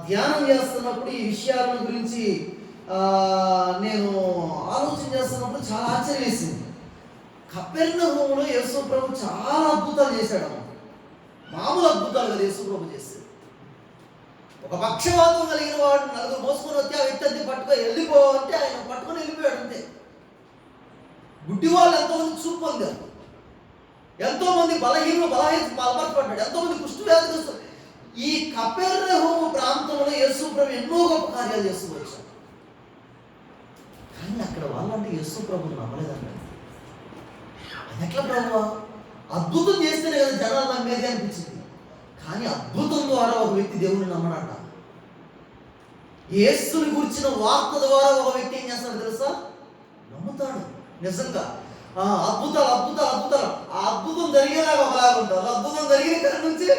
ధ్యానం చేస్తున్నప్పుడు ఈ విషయాల గురించి నేను ఆలోచన చేస్తున్నప్పుడు చాలా ఆశ్చర్యం వేసింది. కపెర్నహూములో యేసు ప్రభు చాలా అద్భుతాలు చేశాడు. మామూలు అద్భుతాలు కదా యేసు ప్రభు చేశాడు. ఒక పక్షవాతం కలిగిన వాడు నలుగురు మోసుకొని వచ్చి ఆ వ్యక్తి అంతే పట్టుకొని వెళ్ళిపోవంటే ఆయన పట్టుకొని వెళ్ళిపోయాడు అంతే. గుడ్డి వాళ్ళు ఎంతోమంది చూపు పొందారు, ఎంతోమంది బలపరచబడ్డాడు, ఎంతోమంది కుష్ఠవ్యాధిగ్రస్తులు. ఈ కపెర్నహూము ప్రాంతంలో యేసు ప్రభు ఎన్నో గొప్ప కార్యాలు చేస్తూ వచ్చాడు. కానీ అక్కడ వాళ్ళంటే యేసు ప్రభుని నమ్మలేదండి. అది ఎట్లా ప్రభు? అద్భుతం చేస్తేనే కదా జనాలు నమ్మేది అనిపించింది. కానీ అద్భుతం ద్వారా ఒక వ్యక్తి దేవుడిని నమ్మడట. యేసుని గురించిన వార్త ద్వారా ఒక వ్యక్తి ఏం చేస్తాడు తెలుసా? నమ్ముతాడు. నిజంగా అద్భుతాలు అద్భుతాలు అద్భుతాలు. ఆ అద్భుతం జరిగేలాగా ఒకలాగా ఉంటారు, అద్భుతం జరిగిన కాడి నుంచి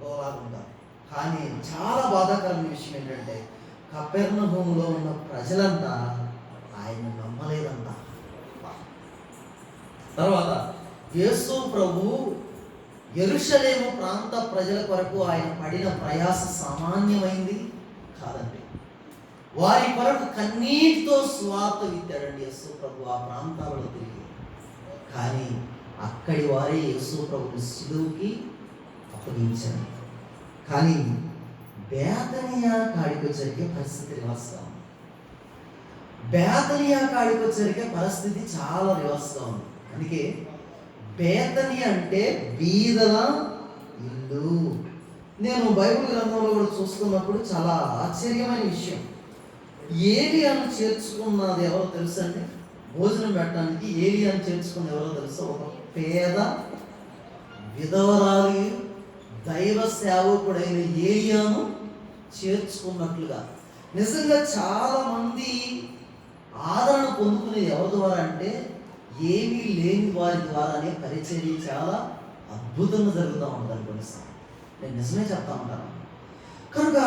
ఒకలాగా ఉంటారు. కానీ చాలా బాధాకరమైన విషయం ఏంటంటే కపెర్నహూములో ఉన్న ప్రజలంతా ఆయన నమ్మలేదంట. తర్వాత యేసు ప్రభు యెరూషలేము ప్రాంత ప్రజల కొరకు ఆయన పడిన ప్రయాస సామాన్యమైంది కాదండి. వారి కొరకు కన్నీటితో సువార్త విత్తాడండి యేసు ప్రభు ఆ ప్రాంతాలలో తిరిగి. కానీ అక్కడి వారే యేసు ప్రభుని సిలువకి అప్పగించారు. కానీ బేతనియా కాడికి వచ్చరికే పరిస్థితి రివర్స్గా ఉంది. బేతనియా కాడికి వచ్చరికే పరిస్థితి చాలా రివర్స్గా ఉంది. అందుకే బేతనియా అంటే బీదల ఇల్లు. నేను బైబిల్ గ్రంథంలో కూడా చూస్తున్నప్పుడు చాలా ఆశ్చర్యమైన విషయం. ఏలియాను చేర్చుకున్నది ఎవరో తెలుసా అండి? భోజనం పెట్టడానికి ఏలియాను చేర్చుకున్నది ఎవరో తెలుసా? ఒక పేద విధవరాలి దైవ సేవకుడైన ఏలియాను చేర్చుకున్నట్లుగా. నిజంగా చాలా మంది ఆదరణ పొందుకునేది ఎవరి ద్వారా అంటే ఏమీ లేని వారి ద్వారానే పరిచర్య చాలా అద్భుతంగా జరుగుతూ ఉంటుంది కొన్నిసార్లు. నేను నిజమే చెప్తా ఉంటాను. కనుక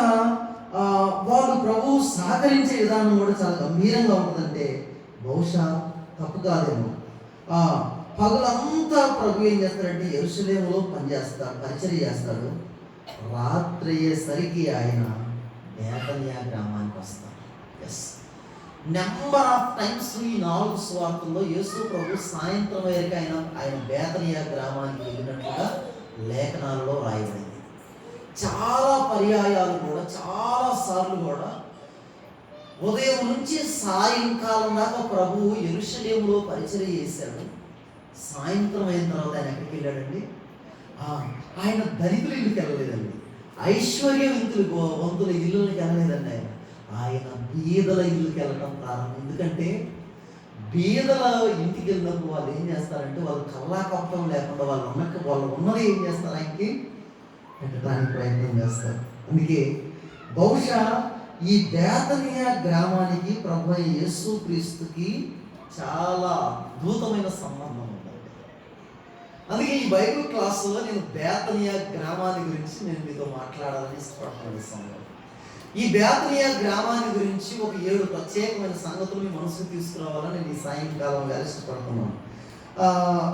వాళ్ళు ప్రభువు సహకరించే విధానం కూడా చాలా గంభీరంగా ఉంటుందంటే బహుశా తప్పు కాదేమో. పగలంతా ప్రభు ఏం చేస్తాడంటే యెరూషలేములో పనిచేస్తాడు, పరిచర్య చేస్తాడు. రాత్రి అయ్యేసరికి ఆయన బేతనియా గ్రామానికి వస్తాడు. ఎస్, నెంబర్ ఆఫ్ టైమ్స్ ఈ 4 సువార్తల్లో యేసు ప్రభు సాయంత్రం వరకు ఆయన బేతనియా గ్రామానికి వెళ్ళినట్లుగా లేఖనాలలో రాయబడింది. చాలా పర్యాయాలు కూడా, చాలా సార్లు కూడా ఉదయం నుంచి సాయంకాలం దాకా ప్రభువు యెరూషలేములో పరిచర్య చేశాడు. సాయంత్రం అయిన తర్వాత ఆయన ఎక్కడికి వెళ్ళాడండి? ఆయన దళితుల ఇల్లుకి వెళ్ళలేదండి, వంతుల ఇల్లులకి వెళ్ళలేదండి. ఆయన బీదల ఇల్లుకి వెళ్ళడం ప్రారంభం. ఎందుకంటే బీదల ఇంటికి వెళ్ళినప్పుడు వాళ్ళు ఏం చేస్తారంటే వాళ్ళు కల్లా కప్పడం లేకుండా వాళ్ళు ఉన్నది ఏం చేస్తారు? ఆయనకి పెట్టడానికి ప్రయత్నం చేస్తారు. అందుకే బహుశా ఈ బేతనియా గ్రామానికి ప్రభు యేసు క్రీస్తుకి చాలా అద్భుతమైన సంబంధం ఉంది. అందుకే ఈ బైబిల్ క్లాసులో నేను బేతనియా గ్రామాన్ని గురించి నేను మీతో మాట్లాడాలని ఇష్టపడుతున్నాను. ఈ బేతనియా గ్రామాన్ని గురించి ఒక 7 ప్రత్యేకమైన సంగతులు మీ మనసుకు తీసుకురావాలని నేను ఈ సాయంకాలం వేళ ఇష్టపడుతున్నాను.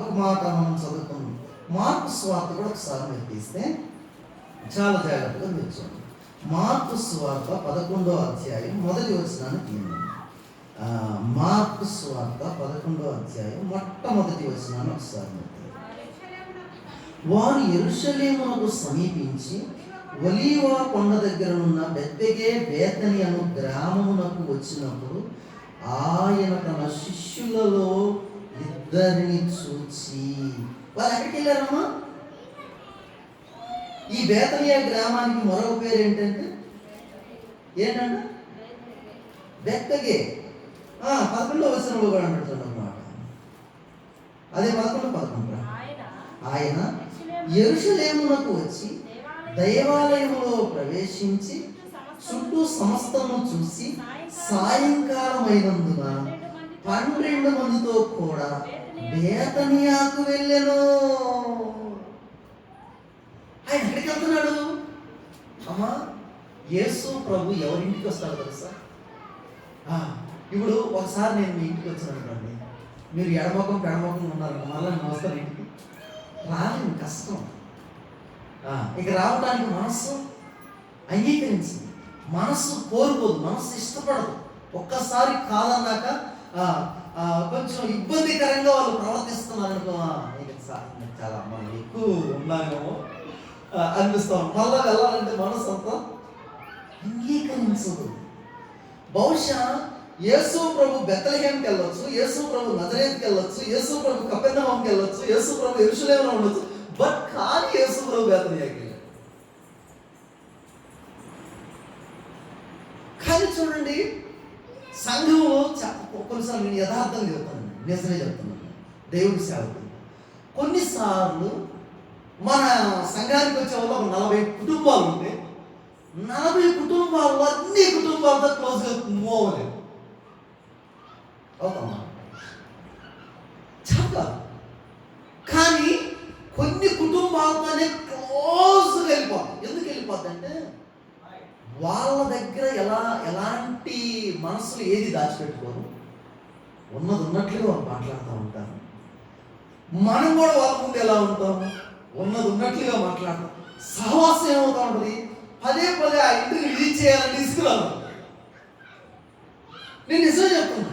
ఒక మాట మనం చదువుకున్నాం. మార్కు సువార్త కూడా ఒకసారి మీరు తీస్తే చాలా జాగ్రత్తగా మీరు చూడండి. మార్కు సువార్త 11వ అధ్యాయం 1వ వచనాన్ని తీయండి. మార్కు సువార్త 11వ అధ్యాయం 1వ వచనాన్ని ఒకసారి మీరు తీయండి. వారు యెరూషలేమునకు సమీపించి ఒలీవ కొండ దగ్గర ఉన్న బేతనియా అను గ్రామమునకు వచ్చినప్పుడు ఆయన తన శిష్యులలో 2 చూచి. వాళ్ళు ఎక్కడికి వెళ్ళారమ్మా? ఈ బేతనియా గ్రామానికి మరొక పేరు ఏంటంటే బెత్తగే. 11వ వచనంలో కూడా అంటున్నాడు అన్నమాట. అదే 11 ఆయన యెరూషలేమునకు వచ్చి దైవాలయములో ప్రవేశించి చుట్టూ సమస్తము చూసి సాయంకాలం అయినందున 12 మందితో కూడా బేతనియాకు వెళ్ళెను. ఆయన ఎక్కడికి వెళ్తున్నాడు? అమ్మా, యేసు ప్రభు ఎవరింటికి వస్తాడు తెలుసా? ఇప్పుడు ఒకసారి నేను మీ ఇంటికి వచ్చాను, మీరు ఎడమొఖం పెడమొఖం ఉన్నారు, మళ్ళీ నేను వస్తాను ఇంటికి. రాలేదు, కష్టం. ఇక రావడానికి మనస్సు అంగీకరించింది. మనస్సు కోరుకోదు, మనస్సు ఇష్టపడదు. ఒక్కసారి కాదన్నాక కొంచెం ఇబ్బందికరంగా వాళ్ళు ప్రవర్తిస్తున్నారు అనుకో, చాలా మనం ఎక్కువ ఉన్నామేమో అనిపిస్తాం. మళ్ళా వెళ్ళాలంటే మనసు అంతా అంగీకరించదు. బహుశా యేసు ప్రభు బెత్లెహేంకి వెళ్ళొచ్చు, యేసు ప్రభు నజరేతుకి వెళ్ళొచ్చు, యేసు ప్రభు కపెర్నహూముకి వెళ్ళొచ్చు, యేసు ప్రభు యెరూషలేములో ఉండొచ్చు, బట్ కానీ యేసు ప్రభు బేతనియాకి వెళ్ళాడు. కానీ చూడండి, సంఘంలో కొన్నిసార్లు నేను యథార్థం చెప్తాను, నిజమే చెప్తున్నాను, దేవుడి సేవకుడు. కొన్నిసార్లు మన సంఘానికి వచ్చే వాళ్ళు ఒక 40 కుటుంబాలు ఉంటే 40 కుటుంబాల్లో అన్ని కుటుంబాలతో క్లోజ్గా మూవ్ అవ్వలేదు. అవుతామా? చెప్పాలి. కానీ కొన్ని కుటుంబాలతోనే క్లోజ్గా వెళ్ళిపోతాం. ఎందుకు వెళ్ళిపోద్ది అంటే వాళ్ళ దగ్గర ఎలాంటి మనసులు ఏది దాచిపెట్టుకోరు, ఉన్నది ఉన్నట్లుగా వాళ్ళు మాట్లాడుతూ ఉంటారు. మనం కూడా వాళ్ళ ముందు ఎలా ఉంటాం, ఉన్నది ఉన్నట్లుగా మాట్లాడతాం. సహవాసం ఏమవుతా ఉంటుంది, పదే పదే ఆ ఇంటిని విజిట్ చేయాలని తీసుకురాను. నేను నిజమే చెప్తున్నా.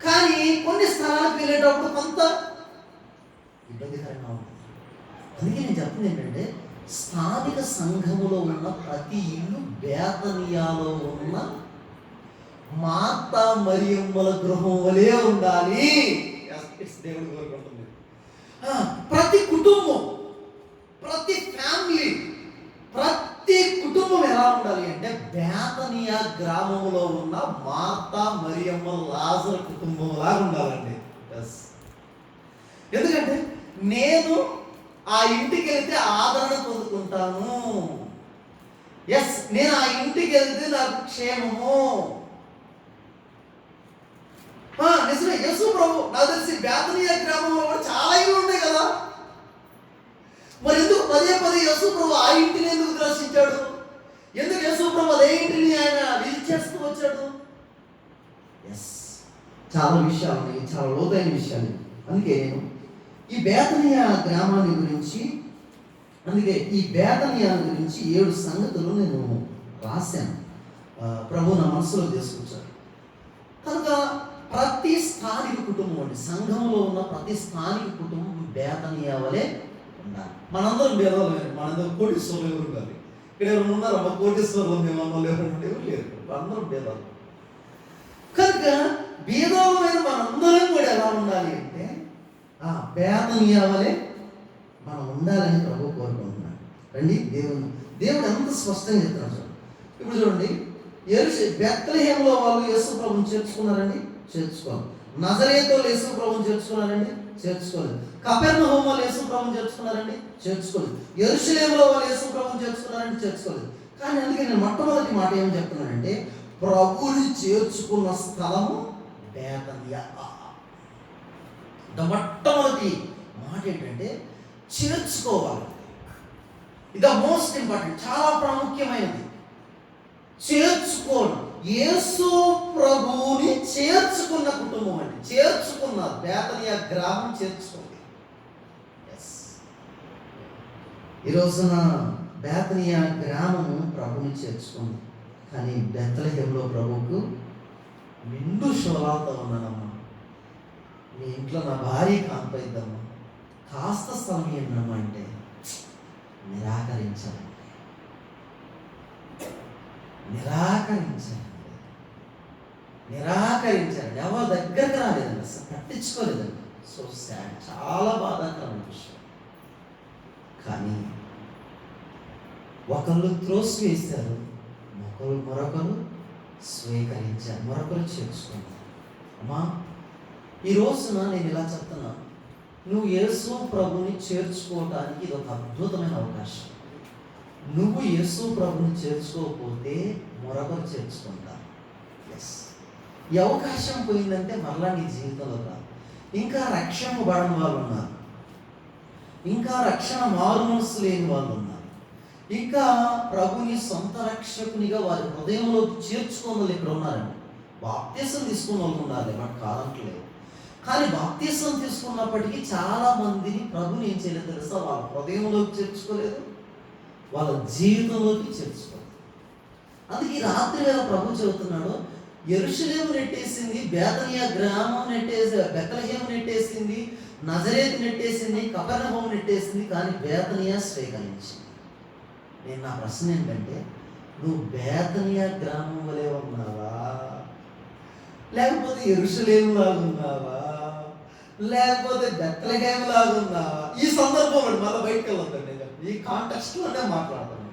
కానీ కొన్ని స్థలాలకు వెళ్ళేటప్పుడు కొంత ఇబ్బందికరంగా ఉంటుంది. అందుకే నేను చెప్తుంది ఏంటంటే, స్థానిక సంఘములో ఉన్న ప్రతి ఇల్లు బేతనియాలో ఉన్న మార్తా మరియమ్మల గృహం వలె ఉండాలి. దేవుడు కోరుకుంటుంది. ప్రతి కుటుంబం, ప్రతి ఫ్యామిలీ, ప్రతి కుటుంబం ఎలా ఉండాలి అంటే బేతనియా గ్రామంలో ఉన్న మార్తా మరియమ్మ లాజరు కుటుంబం లాగా ఉండాలండి. ఎందుకంటే నేను ఆ ఇంటికి వెళ్తే ఆదరణ పొందుకుంటాను. నేను ఆ ఇంటికి వెళ్తే నాకు క్షేమము. నిజమే. యేసు ప్రభు నాకు తెలిసి బేతనియా గ్రామంలో కూడా చాలా ఇల్లు ఉంటాయి కదా. మరి ఎందుకు పదే పదే యేసు ప్రభు ఆ ఇంటిని ఎందుకు దర్శించాడు? ఎందుకు యేసు ప్రభు అదే ఇంటిని ఆయన విజిట్ చేస్తూ వచ్చాడు? చాలా విషయాలు ఉన్నాయి, చాలా లోతైన విషయాలు. అందుకే నేను ఈ బేతనియా గ్రామాన్ని గురించి, ఈ బేతనియా గురించి 7 సంగతులు నేను రాశాను. ప్రభు నా మనసులో తీసుకొచ్చాడు. కనుక ప్రతి స్థానిక కుటుంబం అండి, సంఘంలో ఉన్న ప్రతి స్థానిక కుటుంబం బేతనియా వలె ఉండాలి. మనందరం భేదాలు, మనందరం కోటీశ్వరులు ఎవరు కాదు. ఇక్కడ ఎవరు ఉన్నారు అమ్మ కోటీశ్వరులు, మేమమ్మలు ఎవరు లేరు, అందరం భేదాలు. కనుక భేదాలమైన మనందరం కూడా ఎలా ఉండాలి అంటే బేతనియా వలె మనం ఉండాలని ప్రభు కోరుకుంటున్నాడు. రండి, దేవుడు ఎంత స్పష్టంగా చెప్తున్నాడు. ఇప్పుడు చూడండి, బెత్లెహేములో వాళ్ళు యేసు ప్రభుని చేర్చుకున్నారండి, చేర్చుకోవాలి. నజరేతులో యేసు ప్రభుని చేర్చుకున్నారండి, చేర్చుకోలేదు. కపెర్నహూము వాళ్ళు యేసు ప్రభుని చేర్చుకున్నారండి, చేర్చుకోలేదు. యెరూషలేములో వాళ్ళు యేసు ప్రభుని చేర్చుకున్నారండి, చేర్చుకోలేదు. కానీ అందుకే నేను మొట్టమొదటి మాట ఏం చెప్తున్నానంటే, ప్రభుని చేర్చుకున్న స్థలము బేతనియా. మొట్టమొదటి మాట ఏంటంటే చేర్చుకోవాలి. ఇది మోస్ట్ ఇంపార్టెంట్, చాలా ప్రాముఖ్యమైనది. చేర్చుకోవడం. యేసు ప్రభువుని చేర్చుకున్న కుటుంబం అండి, చేర్చుకున్నారు. బేతనియా గ్రామం చేర్చుకుంది. ఈ రోజున బేతనియా గ్రామము ప్రభుని చేర్చుకుంది. కానీ బెత్లెహేములో ప్రభువుకు నిండు శోలాలతో ఉన్నానమ్మా, మీ ఇంట్లో నా భార్య కాంపైద్దమ్మా, కాస్త స్థలం ఏంటమ్మా అంటే నిరాకరించాలి. ఎవరి దగ్గరకు రాలేదండి, అసలు పట్టించుకోలేదండి. సో సాడ్, చాలా బాధాకరమైన విషయం. కానీ ఒకళ్ళు త్రోసివేశారు, మరొకరు స్వీకరించారు, మరొకరు చేర్చుకున్నారు. అమ్మా, ఈ రోజున నేను ఇలా చెప్తున్నాను, నువ్వు యేసు ప్రభుని చేర్చుకోవడానికి ఇది ఒక అద్భుతమైన అవకాశం. నువ్వు యేసు ప్రభుని చేర్చుకోకపోతే మరొకరు చేర్చుకుంటారు. ఈ అవకాశం పోయిందంటే మరలా నీ జీవితంలో రాదు. ఇంకా రక్షింపబడని వాళ్ళు ఉన్నారు, ఇంకా రక్షణ మారు మనసు లేని వాళ్ళు ఉన్నారు, ఇంకా ప్రభుని సొంత రక్షకునిగా వారి హృదయంలో చేర్చుకున్న వాళ్ళు ఇక్కడ ఉన్నారండి. బాప్తీసం తీసుకున్న వాళ్ళు ఉన్నారు, బట్ కాదంటలేదు. కానీ బాప్తీసం తీసుకున్నప్పటికీ చాలా మందిని ప్రభుని ఏం చేయలేదు తెలుసా? వాళ్ళ హృదయంలోకి చేర్చుకోలేదు, వాళ్ళ జీవితంలోకి చేర్చుకోలేదు. అందుకే ఈ రాత్రి వేళ ప్రభు చెబుతున్నాడు, యెరూషలేము నెట్టేసింది, బేతనియా గ్రామం నెట్టేసి, బెత్లెహేము నెట్టేసింది, నజరేతు నెట్టేసింది, కపెర్నహూము నెట్టేసింది, కానీ బేతనియా స్వీకరించింది. నేను నా ప్రశ్న ఏంటంటే, నువ్వు బేతనియా గ్రామం వలె ఉన్నావా, లేకపోతే యెరూషలేము లాగా ఉన్నావా, లేకపోతే బెత్లెహేము లాగా ఉన్నావా? ఈ సందర్భం మళ్ళీ బయటకు వెళ్ళొద్దండి, నేను ఈ కాంటెక్స్ట్లోనే మాట్లాడుతున్నాను.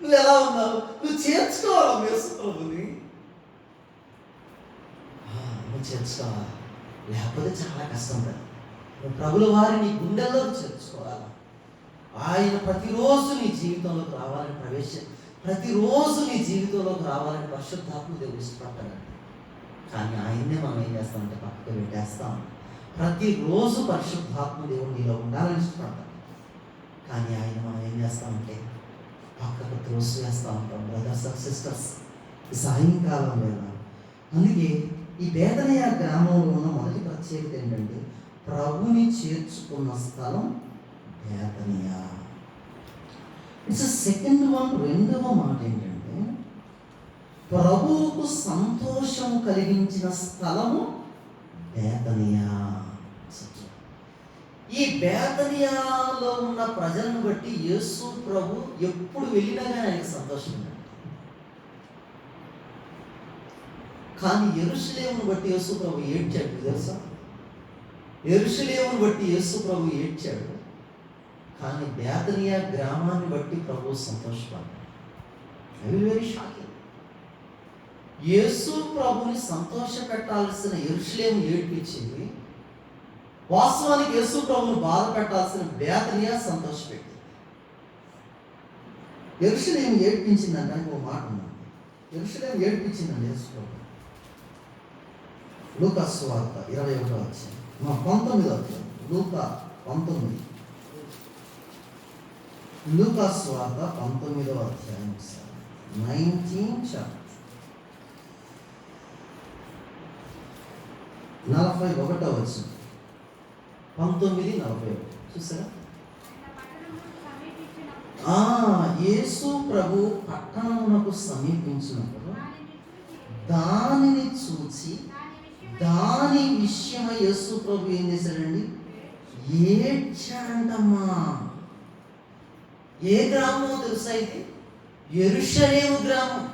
నువ్వు ఎలా ఉన్నావు? నువ్వు చేర్చుకోవాలి యేసు ప్రభుని, నువ్వు చేర్చుకోవాలి, లేకపోతే చాలా కష్టం కదా. నువ్వు ప్రభుల వారిని గుండెల్లో చేర్చుకోవాలి. ఆయన ప్రతిరోజు నీ జీవితంలోకి రావాలని ప్రతిరోజు నీ జీవితంలోకి రావాలని పరిశుద్ధాత్మ దేవుడు ఇష్టపడతాడు. కానీ ఆయన్నే మనం ఏం చేస్తామంటే పక్కకు పెట్టేస్తాం. ప్రతిరోజు పరిశుద్ధాత్మ దేవుడు నీలో ఉండాలని ఇష్టపడతాడు. కానీ ఆయన మనం ఏం చేస్తామంటే పక్కకు త్రోసివేస్తూ ఉంటాం. బ్రదర్స్ అండ్ సిస్టర్స్, ఈ సాయంకాలం వేళ అందుకే ఈ బేతనియా గ్రామంలో ఉన్న మొదటి ప్రత్యేకత ఏంటంటే, ప్రభుని చేర్చుకున్న స్థలం బేతనియా. It's second one. రెండవ మాట ఏంటంటే, ప్రభువుకు సంతోషం కలిగించిన స్థలము బేతనియా. ఈ బేతనియాలో ఉన్న ప్రజలను బట్టి యేసు ప్రభు ఎప్పుడు వెళ్ళినా కానీ ఆయనకు సంతోషం ఉంది. కానీ యెరూషలేమును బట్టి యేసు ప్రభు ఏడ్చాడు తెలుసా? యెరూషలేమును బట్టి యేసు ప్రభు ఏడ్చాడు, కానీ బేతనియా గ్రామాన్ని బట్టి ప్రభు సంతోషపడ్డాడు. అది వెరీ షాకింగ్. యేసు ప్రభుని సంతోష పెట్టాల్సిన యెరూషలేము ఏడ్పించింది, వాస్తవానికి యేసు ప్రభుని బాధ పెట్టాల్సిన బేతనియా సంతోషపెట్టింది. యెరూషలేము ఏడ్పించిందంటే అని ఒక మాట ఉంది. యెరూషలేము ఏడ్పించిందండి యేసు ప్రభు. లూకా సువార్త 21వ అధ్యాయం 19వ అధ్యాయం. లూకా 19. లూకా సువార్త 19వ అధ్యాయం 19 చాప్టర్ 41వ వచనం. 19:41 చూసారా? యేసు ప్రభు పట్టణమునకు సమీపించినప్పుడు దానిని చూచి దాని విషయమై యేసు ప్రభు ఏం చేశాడండి? ఏడ్చాడంటమ్మా. ఏ గ్రామమో తెలుసా ఇది? యెరూషలేము గ్రామం.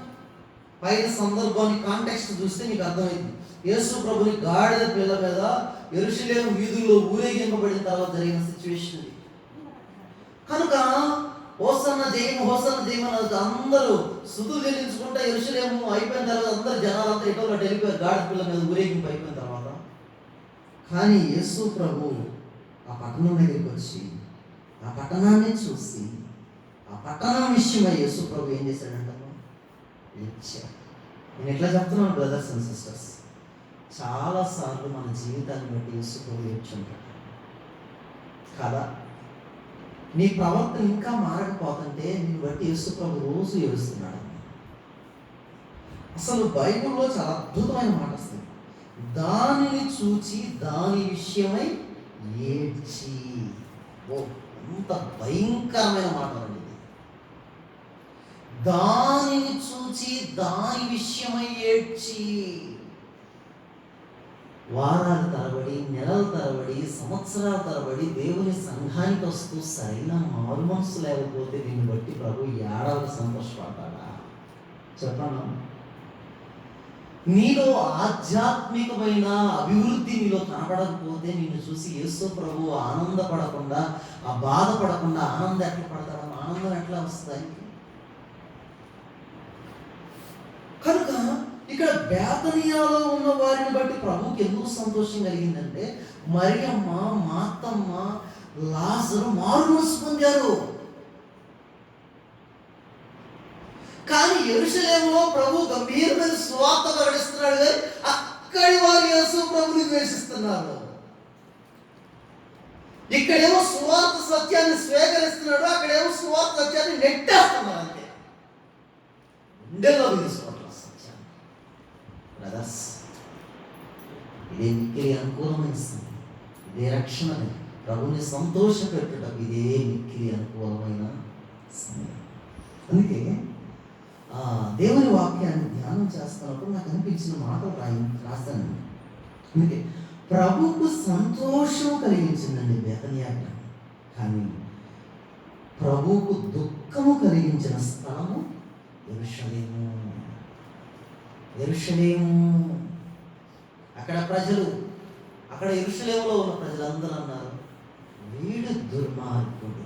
పైన సందర్భాన్ని కాంటెక్స్ట్ చూస్తే మీకు అర్థమైంది. యేసు ప్రభుని గాడిద పిల్ల మీద యెరూషలేము వీధుల్లో ఊరేగింపబడిన తర్వాత జరిగిన సిచ్యువేషన్ ఇది. కనుక హోసన్న జయము హోసన్న జయమని అందరూ స్తుతులు చెల్లించుకుంటా యెరూషలేము అయిపోయిన తర్వాత అందరు జనాలంతా ఎటో వెళ్ళిపోయారు గాడిద పిల్ల మీద ఊరేగింపు అయిపోయిన తర్వాత. కానీ యేసు ప్రభు ఆ పట్టణం దగ్గరికి వచ్చి ఆ పట్టణాన్ని చూసి ఆ పట్టణం విషయమై యేసు ప్రభు ఏం చేశాడంట? ఏడ్చాడు. నేను ఎట్లా చెప్తున్నాను బ్రదర్స్ అండ్ సిస్టర్స్, చాలాసార్లు మన జీవితాన్ని బట్టి యేసు ప్రభు ఏడ్చుంటాడు కదా. నీ ప్రవర్తన ఇంకా మారకపోతుంటే నిన్ను బట్టి యేసు ప్రభు రోజు ఏడుస్తున్నాడు. అసలు బైబిల్లో చాలా అద్భుతమైన మాట వస్తుంది, దానిని చూచి దాని విషయమై ఏడ్చి. ఓ, ఎంత భయంకరమైన మాట అండి ఇది. దానిని చూచి దాని విషయమై ఏడ్చి. వారాల తరబడి, నెలల తరబడి, సంవత్సరాల తరబడి దేవుని సంఘానికి వస్తూ సరైన మారు మనసు లేకపోతే నిన్ను బట్టి ప్రభు ఏడాది సంతోషపడతాడా? చెప్పను. నీలో ఆధ్యాత్మికమైన అభివృద్ధి నీలో కనపడకపోతే నిన్ను చూసి యేసు ప్రభు ఆనందపడకుండా, ఆ బాధపడకుండా ఆనందం ఎట్లా పడతాడు? ఆనందం ఎట్లా వస్తాయి? కనుక ఇక్కడ బేతనియాలో ఉన్న వారిని బట్టి ప్రభుకి ఎందుకు సంతోషం కలిగిందంటే, మరియమ్మ, మార్తమ్మ, లాజరు మారు మనసు పొందారు. కానీ యెరూషలేములో ప్రభు గంభీరమైన సువార్త ప్రకటిస్తున్నాడు, కానీ అక్కడి వారు యేసు ప్రభుని ద్వేషిస్తున్నారు. ఇక్కడేమో సువార్త సత్యాన్ని స్వీకరిస్తున్నాడు, అక్కడేమో సువార్త సత్యాన్ని నెట్టేస్తున్నారు. అంతే గుండెల్లో తీసుకోవట్లేదు సత్యాన్ని. బ్రదర్స్, ఇదే మిక్కిలి అనుకూలమైన సమయం, ఇదే రక్షణ, ప్రభుని సంతోషపెట్టుటకు ఇదే మిక్కిలి అనుకూలమైన సమయం. అందుకే దేవుని వాక్యాన్ని ధ్యానం చేస్తున్నప్పుడు నాకు అనిపించిన మాటలు రాశాను. అందుకే ప్రభువుకు సంతోషం కలిగించిందండి బేతనియా. కానీ ప్రభువుకు దుఃఖము కలిగించిన స్థలము యెరూషలేము. యెరూషలేము. అక్కడ యెరూషలేములో ఉన్న ప్రజలందరూ అన్నారు, వీడు దుర్మార్గుడు,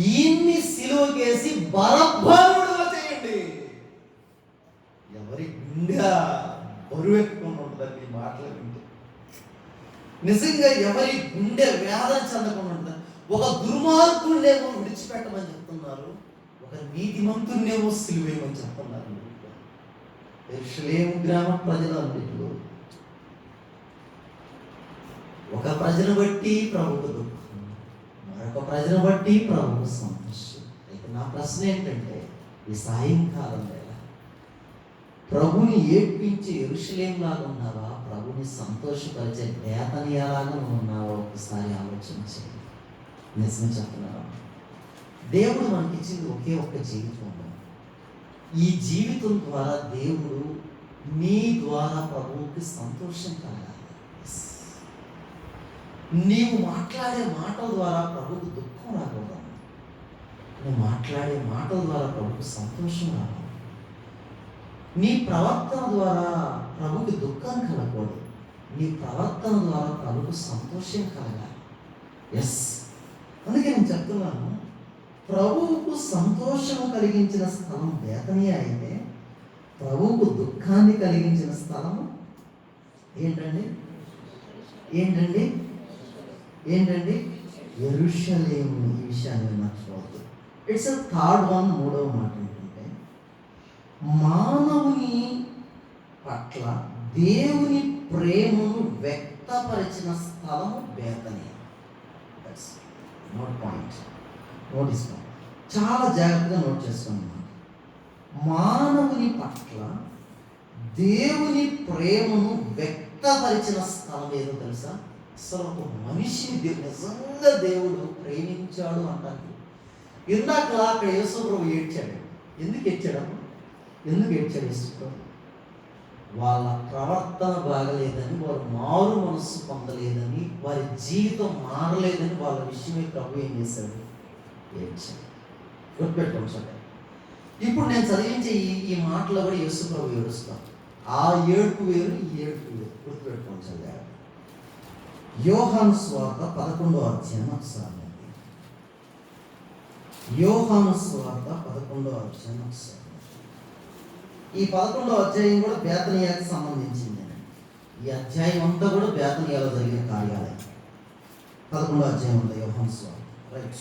ఈయన్ని సిలువకేసి బరబ్బనుడుగా చేయండి. ఎవరి గుండె బరువెక్కుకుండా ఉంటుందండి ఈ మాటలు వింటే. నిజంగా ఎవరి గుండె వేదన చెందకుండా ఉంటుంది. ఒక దుర్మార్గుడినేమో విడిచిపెట్టమని చెప్తున్నారు, ఒక నీతిమంతున్నేమో సిలువేయమని చెప్తున్నారు. యెరూషలేము గ్రామ ప్రజలందరిలో ఒక ప్రజను బట్టి ప్రభువుకు దుఃఖం, మరొక ప్రజను బట్టి ప్రభువుకు సంతోషం. అయితే నా ప్రశ్న ఏంటంటే, ఈ సాయంకాలం వేళ ప్రభుని ఏడ్పించి యెరూషలేము లాగా ఉన్నావా, ప్రభుని సంతోషపరిచే బేతనియాలాగా ఉన్నావా? ఒకసారి ఆలోచన చేయండి. నిజం చెప్తున్నావా? దేవుడు మనకిచ్చింది ఒకే ఒక్క జీవితం. ఈ జీవితం ద్వారా దేవుడు నీ ద్వారా ప్రభువుకి సంతోషం కలగాలి. నీవు మాట్లాడే మాటల ద్వారా ప్రభువుకు దుఃఖం రాకూడదు. నువ్వు మాట్లాడే మాటల ద్వారా ప్రభువుకు సంతోషం రావాలి. నీ ప్రవర్తన ద్వారా ప్రభువుకి దుఃఖం కలగకూడదు. నీ ప్రవర్తన ద్వారా ప్రభువుకు సంతోషం కలగాలి. ఎస్, అందుకే నేను చెప్తున్నాను, ప్రభువుకు సంతోషం కలిగించిన స్థలం బేతనియా అయితే, ప్రభువుకు దుఃఖాన్ని కలిగించిన స్థలము ఏంటండి? యెరూషలేము. ఈ విషయాన్ని మర్చిపోవద్దు. It's third one. మూడవ మాట ఏంటంటే, మానవుని పట్ల దేవుని ప్రేమను వ్యక్తపరిచిన స్థలము Bethany. That's note point. Notice point. చాలా జాగ్రత్తగా నోట్ చేసుకోండి. మానవుని పట్ల దేవుని ప్రేమను వ్యక్తపరిచిన స్థలం ఏదో తెలుసా? అసలు ఒక మనిషిని నిజంగా దేవుడు ప్రేమించాడు అంటారు. ఇందాక అక్కడ యేసు ప్రభు ఏడ్చాడు. ఎందుకు ఏడ్చాడు యేసు ప్రభు? వాళ్ళ ప్రవర్తన బాగలేదని, వారు మారు మనస్సు పొందలేదని, వారి జీవితం మారలేదని వాళ్ళ విషయమే ప్రభు ఏం చేశాడు? ఏడ్చాడు. గుర్తుపెట్టుకోండి సార్. ఇప్పుడు నేను చదివించే ఈ మాటలో కూడా యేసు ప్రభు ఏడుస్తాను. ఆ ఏడుపు వేరు, ఈ ఏడుపు వేరు. గుర్తుపెట్టుకోండి సార్. యోహాను సువార్త 11వ అధ్యాయం ఒకసారి. యోహాను సువార్త 11వ అధ్యాయం ఒకసారి. ఈ 11వ అధ్యాయం కూడా బేతనియాకి సంబంధించింది. ఈ అధ్యాయం అంతా కూడా బేతనియాలో జరిగిన కార్యాలయం. 11వ అధ్యాయం ఉంది యోహాను సువార్త. రైట్.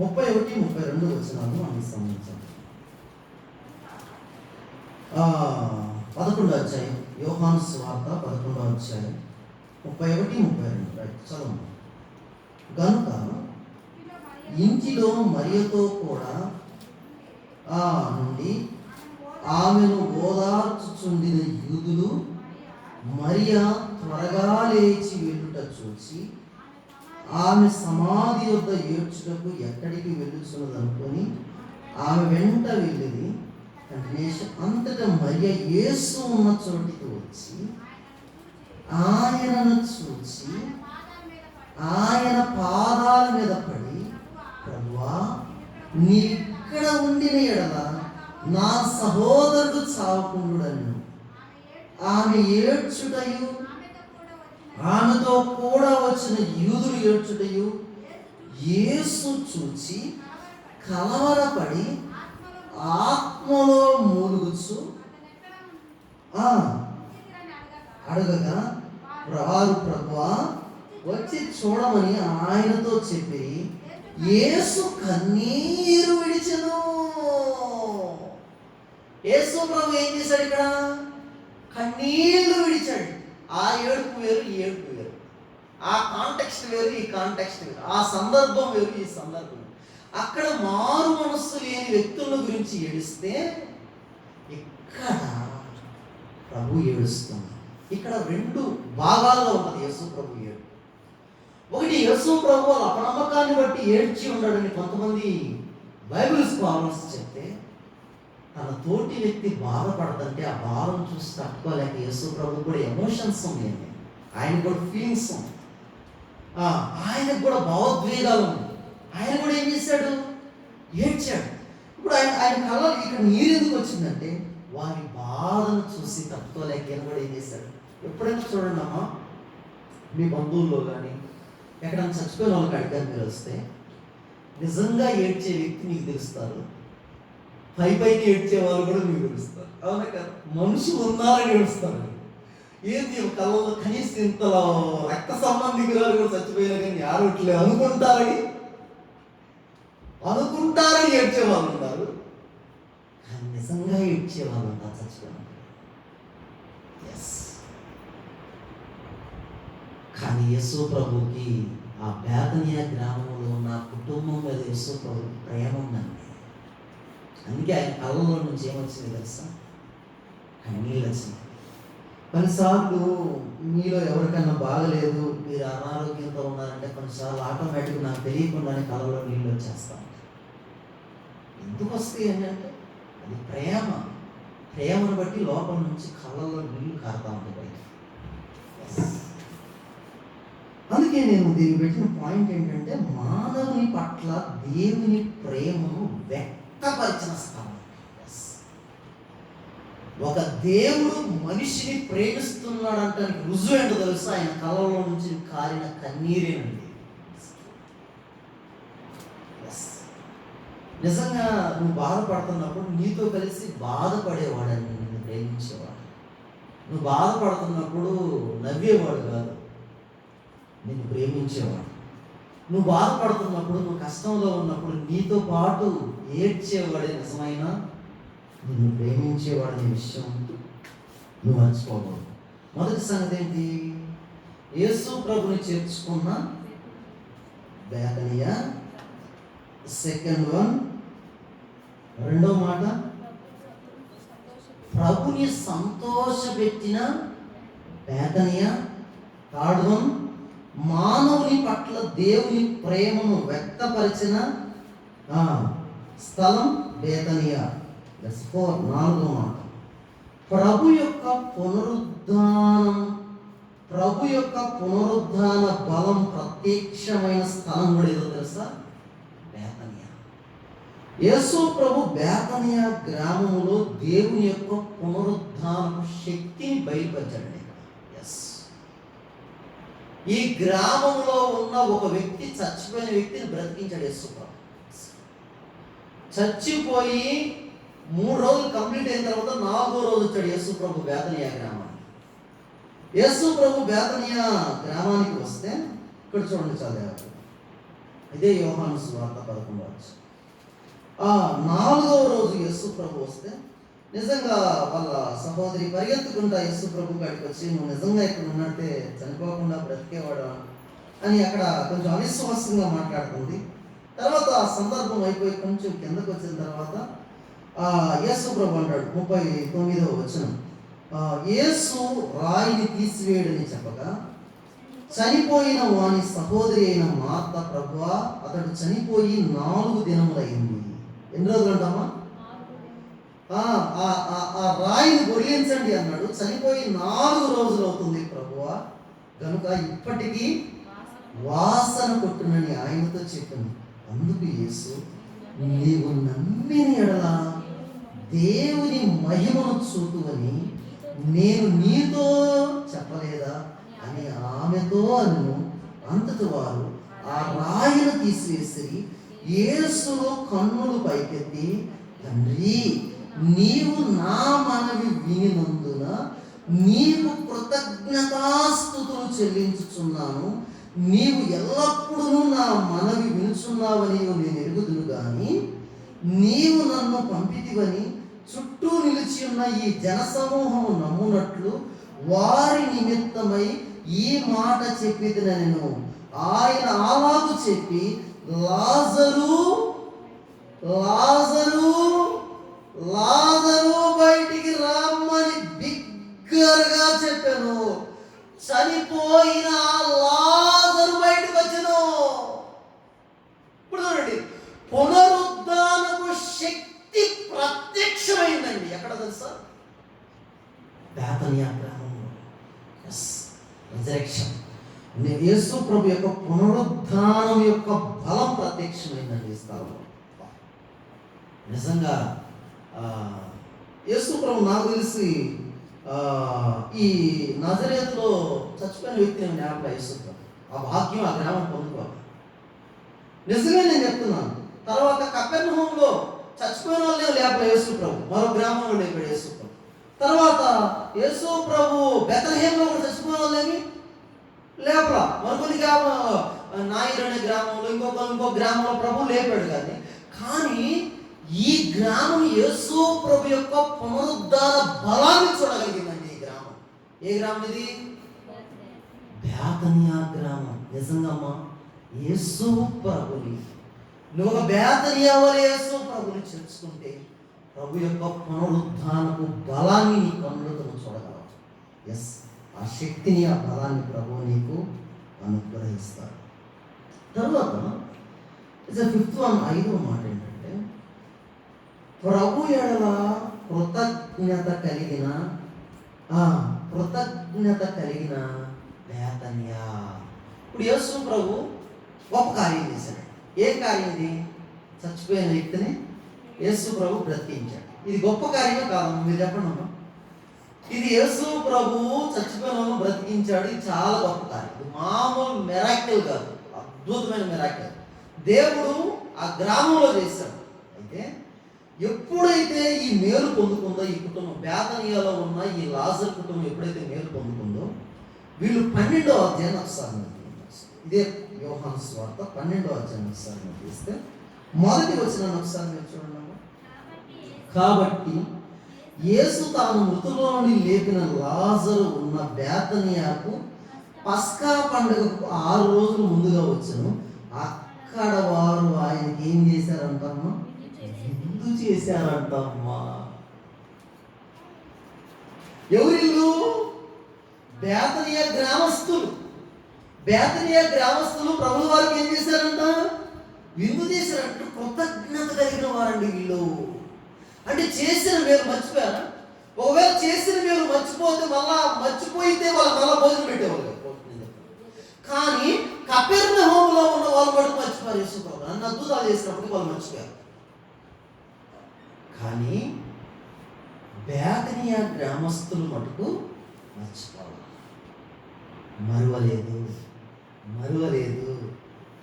31, 32 వచనాలు మనకి సంబంధించాలి. 11వ అధ్యాయం యోహాను సువార్త 11వ అధ్యాయం 31, 32. రైట్, చదవండి. గనుక ఇంటిలో మరియతో కూడా నుండి ఆమెను ఓదార్చుచుండిన యూదులు మరియా త్వరగా లేచి వెళ్ళుట చూచి ఆమె సమాధి వద్ద ఏడ్చుటకు ఎక్కడికి వెళ్ళుచున్నదనుకొని ఆమె వెంట వెళ్ళింది. కంటిన్యూషన్. అంతటా మరియా యేసు ఉన్న చోటికి వచ్చి ఆయనను చూచి ఆయన పాదాల మీద పడి, ప్రభువా, నీవిక్కడ ఉండిన ఎడల నా సహోదరుడు చావకుండుడను. ఆమె ఏడ్చుటయు ఆమెతో కూడా వచ్చిన యూదులు ఏడ్చుటయు యేసు చూచి కలవరపడి ఆత్మలో మూలుగుచు అడగగా వారు, ప్రభువా, వచ్చి చూడమని ఆయనతో చెప్పి యేసు కన్నీరు విడిచెను. యేసు ప్రభు ఏం చేశాడు? ఇక్కడ కన్నీళ్లు విడిచాడు. ఆ ఏడుపు వేరు, ఈ ఏడుపు వేరు. ఆ కాంటెక్స్ట్ వేరు, ఈ కాంటెక్స్ట్ వేరు. ఆ సందర్భం వేరు, ఈ సందర్భం. అక్కడ మారు మనస్సు లేని వ్యక్తుల గురించి ఏడిస్తే, ఇక్కడ ప్రభు ఏడుస్తుంది. ఇక్కడ రెండు భాగాలుగా ఉంటుంది యేసు ప్రభు ఏడు. ఒకటి, యేసు ప్రభు వాళ్ళ అపనమ్మకాన్ని బట్టి ఏడ్చి ఉన్నాడని కొంతమంది బైబిల్ స్కాలర్స్ చెప్తే, తన తోటి వ్యక్తి బాధపడతంటే ఆ బాధను చూసి తట్టుకోలేక యేసు ప్రభు కూడా ఎమోషన్స్ ఉన్నాయండి, ఆయన కూడా ఫీలింగ్స్ ఉన్నాయి, ఆయనకు కూడా భావోద్వేగాలు ఉన్నాయి. ఆయన కూడా ఏం చేశాడు? ఏడ్చాడు. ఇప్పుడు ఆయన కళ్ళ ఇక్కడ నీరు ఎందుకు వచ్చిందంటే వారి బాధను చూసి తట్టుకోలేక ఆయన కూడా ఏం చేశాడు? ఎప్పుడైనా చూడండి అమ్మా, మీ బంధువుల్లో కానీ ఎక్కడైనా చచ్చిపోయిన వాళ్ళకి అడిగారు మీరు వస్తే, నిజంగా ఏడ్చే వ్యక్తి మీకు తెలుస్తారు, పైకి ఏడ్చే వాళ్ళు కూడా మీకు తెలుస్తారు. అవునా కదా? మనుషులు ఉన్నారని ఏడుస్తారు. ఏంది కళ్ళలో కనీసం ఇంతలో రక్త సంబంధికురాలు కూడా చచ్చిపోయినా కానీ ఆడట్లేదు అనుకుంటారని ఏడ్చే వాళ్ళు ఉన్నారు, కానీ నిజంగా ఏడ్చే వాళ్ళు ఉంటారు చచ్చిపోయినా. ఎస్, కానీ యేసు ప్రభుకి ఆ బేతనియా గ్రామంలో ఉన్న కుటుంబం మీద యేసు ప్రభు ప్రేమ ఉందండి. అందుకే ఆయన కళ్ళలో నుంచి ఏమొచ్చింది తెలుసా? కన్నీళ్ళు వచ్చింది. కొన్నిసార్లు మీలో ఎవరికైనా బాగలేదు, మీరు అనారోగ్యంతో ఉన్నారంటే కొన్నిసార్లు ఆటోమేటిక్గా నాకు తెలియకుండానే కళ్ళలో నీళ్ళు వచ్చేస్తాం. ఎందుకు వస్తాయి అని అంటే అది ప్రేమను బట్టి లోపల నుంచి కళ్ళలో నీళ్లు కారుతా ఉంటాయి బయట. అందుకే నేను దీన్ని పెట్టిన పాయింట్ ఏంటంటే మానవుని పట్ల దేవుని ప్రేమను వ్యక్తపరిచిన స్థలం. ఒక దేవుడు మనిషిని ప్రేమిస్తున్నాడు అంటానికి రుజువు ఏంటో తెలుసా? ఆయన కళ్ళలో నుంచి కారిన కన్నీరేనండి. నిజంగా నువ్వు బాధపడుతున్నప్పుడు నీతో కలిసి బాధపడేవాడని నిన్ను ప్రేమించేవాడు. నువ్వు బాధపడుతున్నప్పుడు నవ్వేవాడు కాదు, నిన్ను ప్రేమించేవాడు. నువ్వు బాధపడుతున్నప్పుడు, నువ్వు కష్టంలో ఉన్నప్పుడు నీతో పాటు ఏడ్చేవాడే నిజమైన నిన్ను ప్రేమించేవాడనే విషయం నువ్వు మర్చిపోకూడదు. మొదటి సంగతి ఏంటి? యేసు ప్రభుని చేర్చుకున్న బేతనియా. సెకండ్ వన్, రెండో మాట, ప్రభుని సంతోషపెట్టిన బేతనియా. థర్డ్ వన్, మానవుని పట్ల దేవుని ప్రేమను వ్యక్తపరిచిన స్థలం బేతనియా. నాలుగో మాట, ప్రభు యొక్క పునరుద్ధాన బలం ప్రత్యక్షమైన స్థలం కూడా ఏదో తెలుసా? బేతనియా. యేసు ప్రభు బేతనియా గ్రామంలో దేవుని యొక్క పునరుద్ధాన శక్తిని బయలుపరిచాడు. ఎస్, ఈ గ్రామంలో ఉన్న ఒక వ్యక్తి, చచ్చిపోయిన వ్యక్తిని బ్రతికించాడు యేసు ప్రభు. చచ్చిపోయి 3 రోజులు కంప్లీట్ అయిన తర్వాత 4వ రోజు వచ్చాడు యేసు ప్రభు బేతనియా గ్రామానికి. యేసు ప్రభు బేతనియా గ్రామానికి వస్తే ఇక్కడ చూడండి, చదివారు. ఇదే యోహాను సువార్త 11. 4వ రోజు యేసు ప్రభు వస్తే నిజంగా వాళ్ళ సహోదరి పరిగెత్తుకుంటా యేసు ప్రభు బయటకు వచ్చి, నువ్వు నిజంగా ఇక్కడ ఉన్నట్టే చనిపోకుండా బ్రతికేవాడు అని అక్కడ కొంచెం అవిశ్వాసంగా మాట్లాడుతుంది. తర్వాత ఆ సందర్భం అయిపోయి కొంచెం కిందకు వచ్చిన తర్వాత యేసు ప్రభు అంటాడు 39వ వచనం, యేసు రాయిని తీసివేయడని చెప్పగా చనిపోయిన వాని సహోదరి అయిన మార్త, ప్రభువా అతడు చనిపోయి 4 దినములైంది. ఎన్ని రోజులు అంటామా? ఆ రాయిని బొరిలించండి అన్నాడు. చనిపోయి 4 రోజులు అవుతుంది ప్రభువా, కనుక ఇప్పటికీ వాసన కొట్టునని ఆయనతో చెప్పింది. అందుకు యేసు, నీవు నమ్మిన ఎడల దేవుని మహిమను చూతువని నేను నీతో చెప్పలేదా అని ఆమెతో అను. అంతటి వారు ఆ రాయిని తీసివేసి యేసులో కన్నులు పైకెత్తి, తండ్రి, నీవు నా మనవి వినినందున నీకు కృతజ్ఞతాస్తుతులు చెల్లించుచున్నాను. నీవు ఎల్లప్పుడూ నా మనవి వినుచున్నావని నేను ఎరుగుదును గాని నీవు నన్ను పంపితివని చుట్టూ నిలిచి ఉన్న ఈ జనసమూహము నమ్మునట్లు వారి నిమిత్తమై ఈ మాట చెప్పితినెను. ఆయన అలాగు చెప్పి, లాజరు బయటికి రమ్మని బిగ్గరగా చెప్పాను. చనిపోయిన లాజరు బయటకు వచ్చెను. ఇప్పుడు చూడండి, పునరుద్ధానపు శక్తి ప్రత్యక్షమైంది. ఎక్కడ తెలుసా? బేతనియా గ్రామంలో. Yes, resurrection. యేసు ప్రభు యొక్క పునరుద్ధానం యొక్క బలం ప్రత్యక్షమైందండి ఈ స్థలంలో. నిజంగా యేసు ప్రభు నాకు తెలిసి ఈ నజరేతులో చచ్చిపోయిన వ్యక్తిని జ్ఞాపకం యేసు ప్రభు ఆ భాగ్యం ఆ గ్రామం పొందుకోవాలి. నిజంగా నేను చెప్తున్నాను. తర్వాత కపెర్నహూములో చచ్చిపోయిన వాళ్ళే లేపల యేసు ప్రభు, మరో గ్రామంలో లేపాడు యేసు ప్రభు. తర్వాత యేసు ప్రభు బెత్లెహేంలో కూడా చచ్చిపోయిన వాళ్ళేమి లేపల, మరికొన్ని నాయిర్ అనే గ్రామంలో ఇంకో గ్రామంలో ప్రభు లేపాడు. కానీ ఈ గ్రామం యేసు ప్రభు యొక్క పునరుద్ధార బలాన్ని చూడగలిగిందండి. ఈ గ్రామం ఏ గ్రామం ఇది? బేతనియా గ్రామం. నిజంగా యేసు ప్రభుని నువ్వు ఒక బేతనియా వలె యేసు ప్రభుని చేర్చుకుంటే ప్రభు యొక్క పునరుద్ధానపు బలాన్ని నీ కన్నులతో చూడగలవు. ఎస్, ఆ శక్తిని ఆ బలాన్ని ప్రభు నీకు అనుగ్రహిస్తాడు. తర్వాత 5th one 5వ మాట ఏంటంటే, ప్రభు ఎడల కృతజ్ఞత కలిగిన బేతనియా. ఇప్పుడు యేసు ప్రభు గొప్ప కార్యం చేశాడు. ఏం కార్యం ఇది? చచ్చిపోయిన వ్యక్తిని యేసు ప్రభు బ్రతికించాడు. ఇది గొప్ప కార్యమే కాదు, మీరు చెప్పండి అమ్మా. ఇది యేసు ప్రభు చచ్చిపోయిన వాళ్ళని బ్రతికించాడు. ఇది చాలా గొప్ప కార్యం. ఇది మామూలు మిరాకిల్ కాదు, అద్భుతమైన మిరాకిల్ దేవుడు ఆ గ్రామంలో చేశాడు. అయితే ఎప్పుడైతే ఈ మేలు పొందుకుందో ఈ కుటుంబం, బేతనియాలో ఉన్న ఈ లాజరు కుటుంబం ఎప్పుడైతే మేలు పొందుకుందో, వీళ్ళు 12వ అధ్యాయం ఒకసారి ఇదే యోహాను సువార్త 12వ అధ్యాయం ఒకసారి తీస్తే మొదటి వచనాన్ని ఒకసారి మీరు చూడండి. కాబట్టి యేసు తాను మృతుల్లో నుండి లేపిన లాజరు ఉన్న బేతనియాకు పస్కా పండుగకు 6 రోజులు ముందుగా వచ్చాను. అక్కడ వారు ఆయనకి ఏం చేశారంటమ్మా? విందు చేశారంటమ్మా. ఎవరిల్లు? బేతనియా గ్రామస్తులు. బేతనియా గ్రామస్తులు ప్రభు వారికి ఏం చేశారంట? విందు చేశారంట. కృతజ్ఞత కలిగిన వారండి వీళ్ళు. అంటే చేసిన మేలు మర్చిపోయారా? ఒకవేళ చేసిన మేలు మర్చిపోతే వాళ్ళు మళ్ళా భోజనం పెట్టేవాళ్ళు. కానీ కపెర్నహూములో ఉన్న వాళ్ళు మటుకు మర్చిపోయారు. యేసు ప్రభు నన్ను అద్భుతాలు చేసినప్పుడు వాళ్ళు మర్చిపోయారు. కానీ బేతనియా గ్రామస్తులు మటుకు మర్చిపోవాలి. మరువలేదు.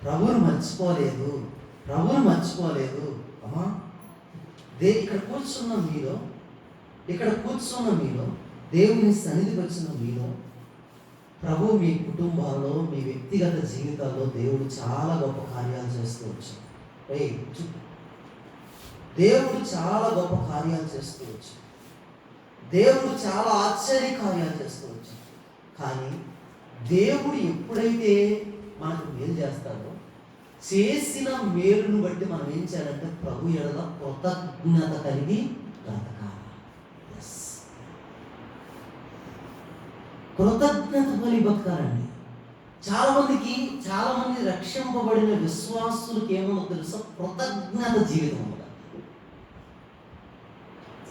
ప్రభువును మర్చిపోలేదు. అమ్మా, ఇక్కడ కూర్చున్న మీలో దేవుని సన్నిధికి వచ్చిన మీలో ప్రభు మీ కుటుంబాల్లో, మీ వ్యక్తిగత జీవితాల్లో దేవుడు చాలా గొప్ప కార్యాలు చేస్తూ వచ్చాడు. దేవుడు చాలా గొప్ప కార్యాలు చేస్తూ వచ్చాడు. దేవుడు చాలా ఆశ్చర్య కార్యాలు చేస్తూ వచ్చాడు. కానీ దేవుడు ఎప్పుడైతే మనకు మేలు చేస్తాడో, చేసిన మేలును బట్టి మనం ఏం చేయాలంటే ప్రభు ఎడల కృతజ్ఞత కలిగి బ్రతకాలి. కృతజ్ఞత కలిగి బతకాలండి. చాలా మంది రక్షింపబడిన విశ్వాసులకు ఏమో తెలుసా? కృతజ్ఞత జీవితం ఉండదు.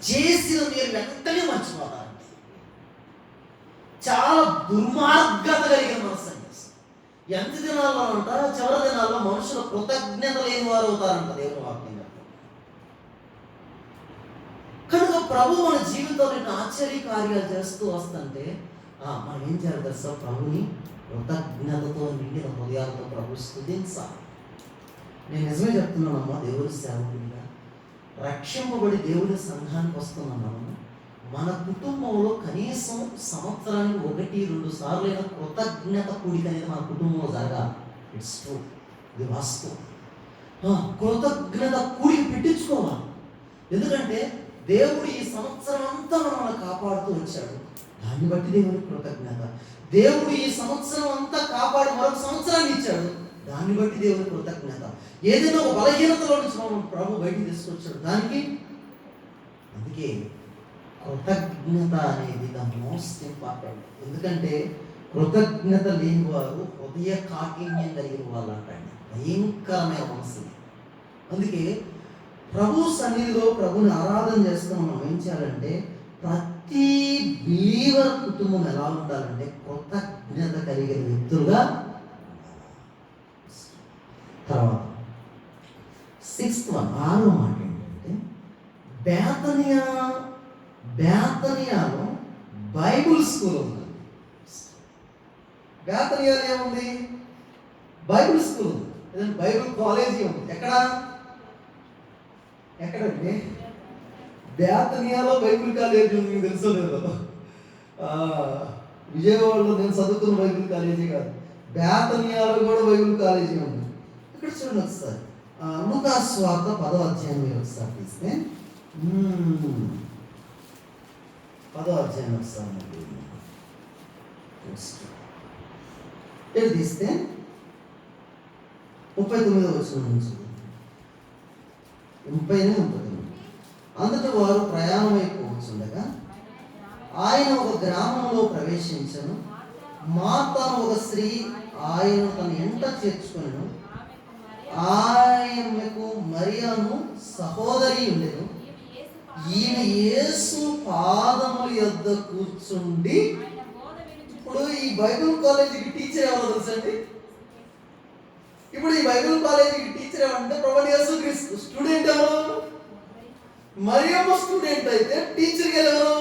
చేసిన మీరు వెంటనే మర్చిపోతారండి. చాలా దుర్మార్గత కలిగిన మనసు. ఎంత దినాల్లో అంటారా? చివరి దినాల్లో మనుషులు కృతజ్ఞత లేని వారు అవుతారంట దేవుని వాక్యం. కనుక ప్రభు మన జీవితంలో ఆశ్చర్య కార్యాలు చేస్తూ వస్తుంటే మనం ఏం చేయాలి తెలుసా? ప్రభుని కృతజ్ఞతతో నిండిన హృదయాలతో ప్రభు స్తుతించాలి. నేను నిజమే చెప్తున్నానమ్మా, దేవుని సేవకుడిగా రక్షింపబడి దేవుని సంఘానికి వస్తున్నాము. మన కుటుంబంలో కనీసం సంవత్సరానికి 1-2 సార్లు అయినా కృతజ్ఞత కూడిక అనేది మన కుటుంబంలో జరగాలి. ఇట్స్ ట్రూ, ఇది వాస్తవం. కృతజ్ఞత కూడిక పెట్టించుకోవాలి. ఎందుకంటే దేవుడు ఈ సంవత్సరం అంతా మనల్ని కాపాడుతూ వచ్చాడు. దాన్ని బట్టి దేవునికి కృతజ్ఞత. దేవుడు ఈ సంవత్సరం అంతా కాపాడి మరొక సంవత్సరాన్ని ఇచ్చాడు. దాన్ని బట్టి దేవునికి కృతజ్ఞత. ఏదైనా ఒక బలహీనతలో నుంచి మనం ప్రభు బయటికి తీసుకొచ్చాడు దానికి. అందుకే కృతజ్ఞత అనేది ద మోస్ట్ ఇంపార్టెంట్. ఎందుకంటే కృతజ్ఞత లేని వారు హృదయ కాఠిన్యం కలిగిన వాళ్ళు అంటండి, భయంకరమైన మనసు. అందుకే ప్రభు సన్నిధిలో ప్రభుని ఆరాధన చేస్తున్నాం. మనం ఏం చేయాలంటే ప్రతి బిలీవర్ కుటుంబం ఎలా ఉండాలంటే కృతజ్ఞత కలిగిన వ్యక్తులుగా. తర్వాత 6th one, 6వ మాట ఏంటంటే బేతనియాలో బైబుల్ స్కూల్ ఉంది. బేతనియాలో ఏముంది? బైబుల్ స్కూల్ ఉంది. బైబుల్ కాలేజీ ఉంది. ఎక్కడండి? బేతనియాలో బైబిల్ కాలేజీ ఉంది. మీకు తెలుసో లేదో? విజయవాడలో నేను చదువుకున్న బైబిల్ కాలేజీ కాదు, బేతనియాలో కూడా బైబిల్ కాలేజీ ఉంది. ఇక్కడ చూడండి ఒకసారి, లూకా సువార్త 10వ అధ్యాయం మీరు ఒకసారి తీస్తే, 10వ అధ్యాయం ఒకసారి తీస్తే 39వ వచనం నుంచి 39. అందుకు వారు ప్రయాణమైపోవచ్చుండగా ఆయన ఒక గ్రామంలో ప్రవేశించను. మార్తాను ఒక స్త్రీ ఆయన తన ఎంట చేర్చుకొనెను. ఆయనకు మరియను సహోదరి ఉండెను. ఈమె యేసు పాదముల యొద్ద కూర్చుండి. ఇప్పుడు ఈ బైబిల్ కాలేజీకి టీచర్ ఎవరో తెలుసండి? ఇప్పుడు ఈ బైబిల్ కాలేజీకి టీచర్ ఏమంటే ప్రభువు యేసుక్రీస్తు. స్టూడెంట్ ఎవరు? మరియమ్మ స్టూడెంట్ అయితే టీచర్ ఎవరు?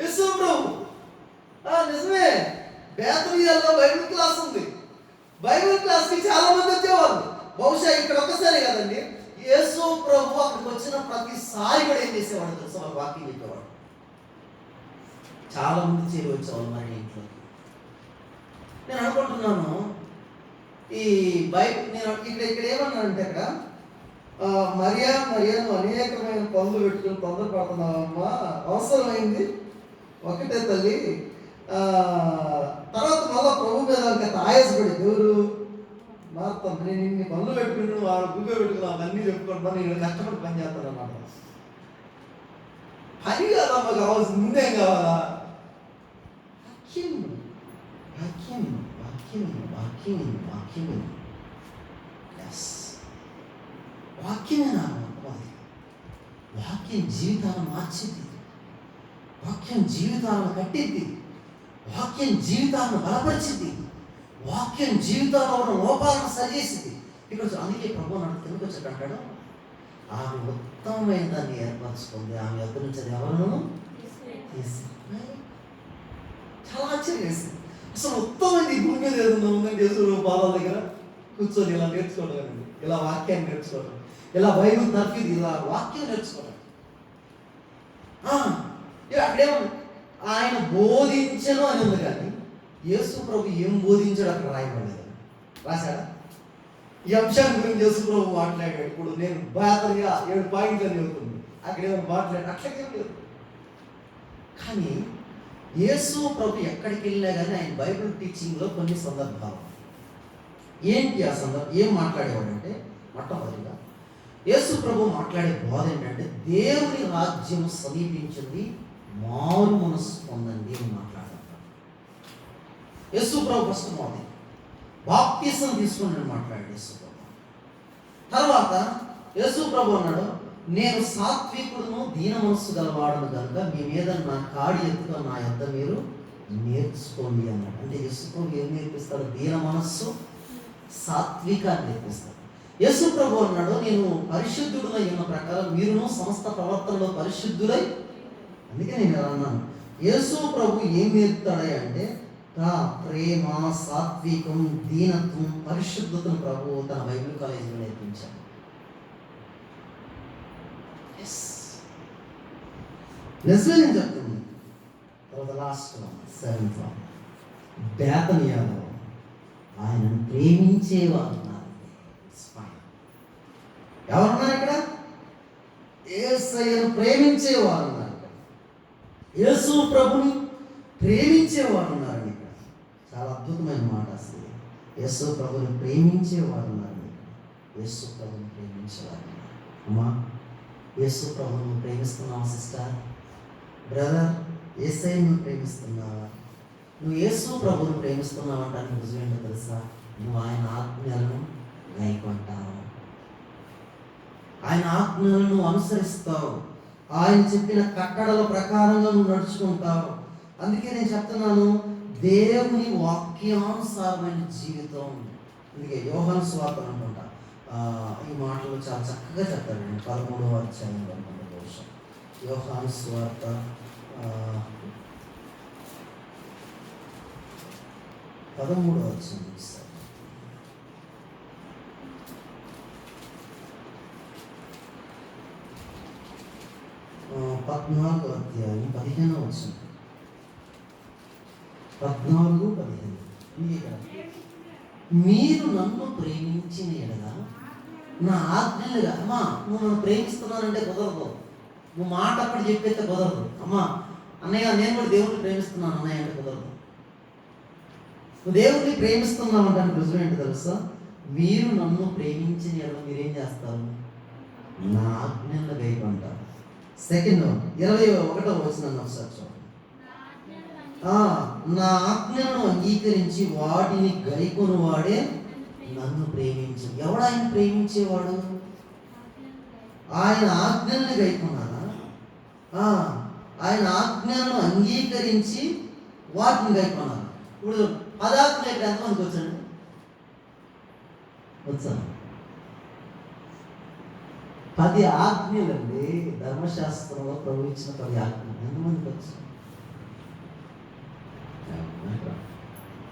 యేసు ప్రభు. నిజమే, బేతనియాలో బైబిల్ క్లాస్ ఉంది. బైబిల్ క్లాస్కి చాలా మంది వచ్చేవాళ్ళు. బహుశా ఇక్కడ ఒక్కసారి కదండి, యేసు ప్రభు అక్కడికి వచ్చిన ప్రతిసారి కూడా ఏం చేసేవాడు తెలుసా? వాక్యం చెప్పేవాడు. చాలా మంది చేరి వచ్చేవాళ్ళు మరి ఇంట్లోకి. నేను అనుకుంటున్నాను ఈ నేను ఇక్కడ ఏమన్నానంటే అక్కడ మరియను అనేకమైన పనులు పెట్టుకుని తొందరపడుతున్నావమ్మా, అవసరమైంది ఒకటే తల్లి. తర్వాత మళ్ళా ప్రభు మీద ఆయాసపడి దేవుడు మాత్రం నేను ఇన్ని పనులు పెట్టుకుని వాడు గుగ్గు పెట్టుకున్నా అవన్నీ చెప్పుకుంటా, నేను కష్టపడి పని చేస్తాను అన్నమాట. పని కాదమ్మా కావాల్సింది, ముందేం కావాలా? వాక్యమే నా అపవాది. వాక్యం జీవితాలను మార్చింది, వాక్యం జీవితాలను కట్టింది, వాక్యం జీవితాలను బలపరిచింది, వాక్యం జీవితాల్లో ఉన్న లోపాలను సరిచేసింది. ఇక్కడ అందుకే ప్రభు నాకు తెలుగు వచ్చాడు అంటాడు, ఆమె ఉత్తమమైన దాన్ని ఏర్పరచుకుంది, ఆమె ఎక్కడి నుంచి అది ఎవరు తీసింది. చాలా ఆశ్చర్యం వేసింది. అసలు ఉత్తమైంది ఈ భూమి మీద ఏదన్నా ఉందంటే యేసు పాదాల దగ్గర కూర్చొని ఇలా నేర్చుకోవడం, ఇలా వాక్యాన్ని నేర్చుకోవడం, ఇలా బైబిల్ తర్ఫీదు, ఇలా వాక్యం నేర్చుకోవడం. అక్కడేమో ఆయన బోధించను అని ఉంది, కానీ యేసు ప్రభు ఏం బోధించాడు అక్కడ రాయబడలేదు. రాశాడా? ఈ అంశాన్ని గురించి యేసు ప్రభు మాట్లాడాడు. ఇప్పుడు నేను బాధగా 7 పాయింట్లు అని చెబుతుంది, అక్కడ ఏమో మాట్లాడాడు, అట్లకేం లేదు. కానీ యేసు ప్రభు ఎక్కడికి వెళ్ళినా కానీ ఆయన బైబిల్ టీచింగ్లో కొన్ని సందర్భాలు ఏంటి? ఆ సందర్భం ఏం మాట్లాడేవాడు అంటే, మొట్టమొదటిగా యేసు ప్రభు మాట్లాడే బోధ ఏంటంటే దేవుని రాజ్యం సమీపించింది, మారు మనసు పొందండి అని మాట్లాడతాడు. యేసు ప్రభు ఫస్ట్ మోది బాప్తిసం తీసుకుని మాట్లాడాడు యేసు ప్రభు. తర్వాత యేసు ప్రభు అన్నాడు, నేను సాత్వికుడును దీన మనస్సు గలవాడను కనుక మీ మీద నా కాడి ఎత్తుగా నా యొద్ద మీరు నేర్చుకోండి అన్నాడు. అంటే యేసు ప్రభు ఏం నేర్పిస్తాడు? దీన మనస్సు, సాత్వికాన్ని నేర్పిస్తాడు. యేసు ప్రభు అన్నాడు, నేను పరిశుద్ధుడునై ఉన్న ప్రకారం మీరును సమస్త ప్రవర్తనలో పరిశుద్ధులై. అందుకే నేను ఎలా అన్నాను, యేసు ప్రభు ఏం నేర్పుతాడే అంటే ప్రేమ, సాత్వికం, దీనత్వం, పరిశుద్ధతను ప్రభు తన బైబిల్ కాలేజీలో నేర్పించాడు. నిజమే నేను చెప్తుంది. తర్వాత లాస్ట్ 7th one, బేతనియాలో ఆయనను ప్రేమించేవారు ఉన్నారు. ఎవరున్నారు ఇక్కడ? యేసయ్యను ప్రేమించేవారు ఉన్నారు. యేసు ప్రభుని ప్రేమించేవారు ఉన్నారు. ఇక్కడ చాలా అద్భుతమైన మాట అసలు. యేసు ప్రభుని ప్రేమించేవారు ఉన్నారు. యేసు ప్రభుని ప్రేమించేవారు ఉన్నారు. అమ్మా, యేసు ప్రభుని ప్రేమిస్తున్నావా సిస్టర్, బ్రదర్? యేసయ్యను ప్రేమిస్తున్నావా? నువ్వు యేసు ప్రభుని ప్రేమిస్తున్నావు అంటానికి రుజువు ఏంటో తెలుసా? నువ్వు ఆయన ఆజ్ఞలను గైకొంటావు. ఆయన ఆజ్ఞలను అనుసరిస్తావు, ఆయన చెప్పిన కట్టడల ప్రకారంగా నువ్వు నడుచుకుంటావు. అందుకే నేను చెప్తున్నాను, దేవుని వాక్యానుసారమైన జీవితం. అందుకే యోహాను సువార్త అనుకుంటా ఈ మాటలు చాలా చక్కగా చెప్తాడు. 13వ అధ్యాయంలో అనుకుంటా బహుశా యోహాను సువార్త 13వ అధ్యాయం చూస్తారు. 14వ అధ్యాయం 15వ వచనం. 14:15 మీరు నన్ను ప్రేమించిన ఎడల నా ఆజ్ఞలుగా. అమ్మా నువ్వు నన్ను ప్రేమిస్తున్నానంటే కుదరదు, నువ్వు మాట అప్పుడు చెప్పేస్తే కుదరదు. అమ్మా అన్నయ్య నేను కూడా దేవుడిని ప్రేమిస్తున్నాను అన్నయ్య అంటే కుదరదు. నువ్వు దేవుడిని ప్రేమిస్తున్నావు అంటే రుజువు ఏంటి తెలుసా? మీరు నన్ను ప్రేమించిన ఎడల మీరేం చేస్తారు? నా ఆజ్ఞలను గైకొంటారు. సెకండ్ 21వ వచనం ఒకసారి చూడండి. నా ఆజ్ఞలను అంగీకరించి వాటిని గైకొను వాడే నన్ను ప్రేమించు. ఎవడు ఆయన ప్రేమించేవాడు? ఆయన ఆజ్ఞల్ని గైకొన్నారా? ఆయన ఆజ్ఞలను అంగీకరించి వాటిని గైకొన్నారు. ఇప్పుడు పదార్థం అయితే ఎంతమందికి వచ్చండి? వచ్చాను. 10 ఆజ్ఞలండి ధర్మశాస్త్రంలో ప్రభు ఇచ్చిన 10 ఆజ్ఞలు ఎంతమందికి వచ్చాయి?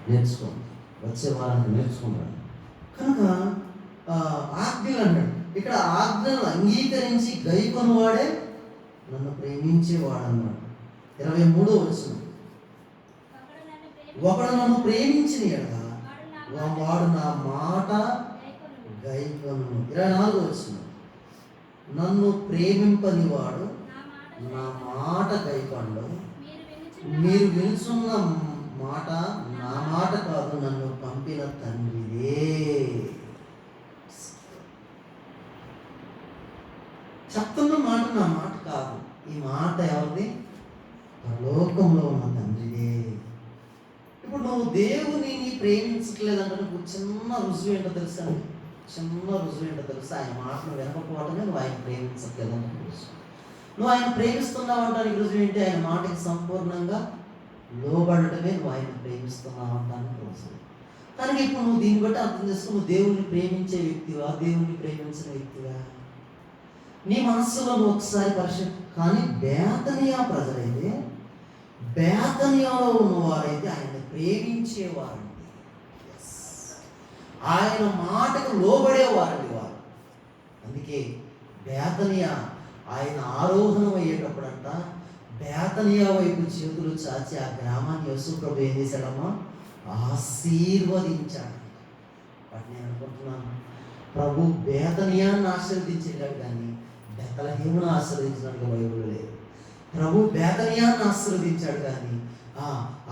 నేర్చుకోండి, వచ్చే వారానికి నేర్చుకుంటాను. కనుక ఆజ్ఞలు అన్నాడు ఇక్కడ. ఆజ్ఞలు అంగీకరించి గైకొనువాడే నన్ను ప్రేమించేవాడు అన్నాడు. 23వ వచనం. ఒకడు నన్ను ప్రేమించిన ఎడల వాడు నా మాట గైకొను. 24వ వచనం. నన్ను ప్రేమింపని వాడు నా మాట గైకొండు. మీరు వినుచున్న మాట నా మాట కాదు, నన్ను పంపిన తండ్రిదే. చెప్తున్న మాట నా మాట కాదు, ఈ మాట ఎవరిది? పరలోకంలో ఉన్న తండ్రిదే. ఇప్పుడు నువ్వు దేవుని ప్రేమించట్లేదంటే నువ్వు చిన్న రుజువు ఏంటో తెలుసా? ఆయన మాటను వినకపోవటమే నువ్వు ఆయన ప్రేమించట్లేదని తెలుసు. నువ్వు ఆయన ప్రేమిస్తున్నావు అంటానికి రుజువు ఏంటి? ఆయన మాటకి సంపూర్ణంగా లోబడటమే నువ్వు ఆయన ప్రేమిస్తున్నావు అంటానికి రుజువు. కానీ ఇప్పుడు నువ్వు దీన్ని బట్టి అర్థం చేసుకో, నువ్వు దేవుణ్ణి ప్రేమించే వ్యక్తివా, దేవుణ్ణి ప్రేమించిన వ్యక్తివా? నీ మనస్సులో నువ్వు ఒకసారి కానీ బేతనియా ప్రజలైతే, బేతనియాలో ఉన్నవారైతే ఆయన్ని ప్రేమించేవారండి. ఆయన మాటకు లోబడేవారండి వారు. అందుకే బేతనియా ఆయన ఆరోహణం అయ్యేటప్పుడంట బేతనియా వైపు చేతులు చాచి ఆ గ్రామాన్ని యేసు ప్రభు ఏం చేశాడమ్మా? ఆశీర్వదించాడు. బట్ నేను అనుకుంటున్నాను, ప్రభు బేతనియాన్ని ఆశీర్వదించాడు కానీ బెత్లెహేమును ఆశీర్వదించినట్టుగా బైబిల్ లేదు. ప్రభు బేతనియాన్ని ఆశీర్వదించాడు కానీ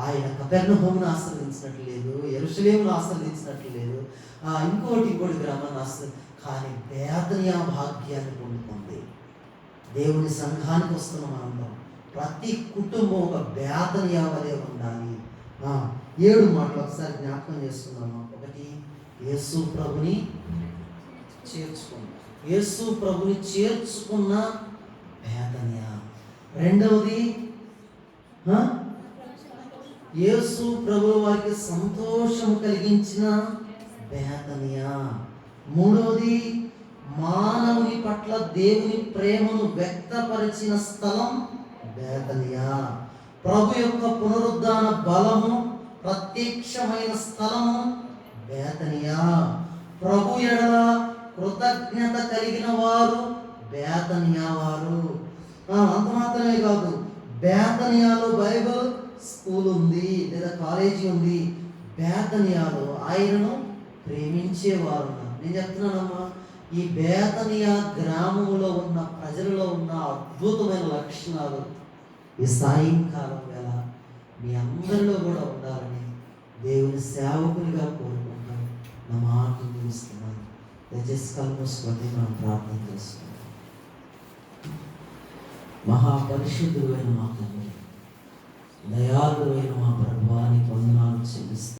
ఆయన కపెర్నహూమును ఆశీర్వదించినట్లు లేదు, యెరూషలేమును ఆశీర్వదించినట్లు లేదు, ఇంకోటి గ్రామాన్ని కానీ బేతనియా భాగ్యాన్ని పొందుతుంది. దేవుని సంఘానికి వస్తున్న మనందరం ప్రతి కుటుంబం ఒక బేతనియా వలె ఉండాలి. 7 మాటలు ఒకసారి జ్ఞాపకం చేసుకున్నాము. 1, యేసు ప్రభుని చేర్చుకున్నా, యేసు ప్రభుని చేర్చుకున్న బేతనియా. 2వది యేసు ప్రభు వారికి సంతోషం కలిగించిన బేతనియా. 3వది మానవుని పట్ల దేవుని ప్రేమను వ్యక్తపరిచిన స్థలం బేతనియా. ప్రభు యొక్క పునరుద్ధాన బలము ప్రత్యక్షమైన స్థలము బేతనియా. ప్రభు ఎడల కృతజ్ఞత కలిగిన వారు బేతనియా వారు. అంత మాత్రమే కాదు, బేతనియాలో బైబిల్ స్కూల్ ఉంది లేదా కాలేజీ ఉంది. బేతనియాలో ఆయనను ప్రేమించేవారు. నేను చెప్తున్నానమ్మా, ఈ బేతనియా గ్రామంలో ఉన్న ప్రజలలో ఉన్న అద్భుతమైన లక్షణాలు ఈ సాయంకాలం వేళ మీ అందరిలో కూడా ఉండాలని దేవుని సేవకునిగా కోరుకుంటాను. నా మాటలు చూస్తున్నాను. దయచేసి కళ్ళు మూసుకొని మనం ప్రార్థన చేసుకుంటాం. మహాపరిశుద్ధుడైన మా తండ్రి, దయాళుడైన మా ప్రభువానికి వందనాలు చెల్లిస్తాం.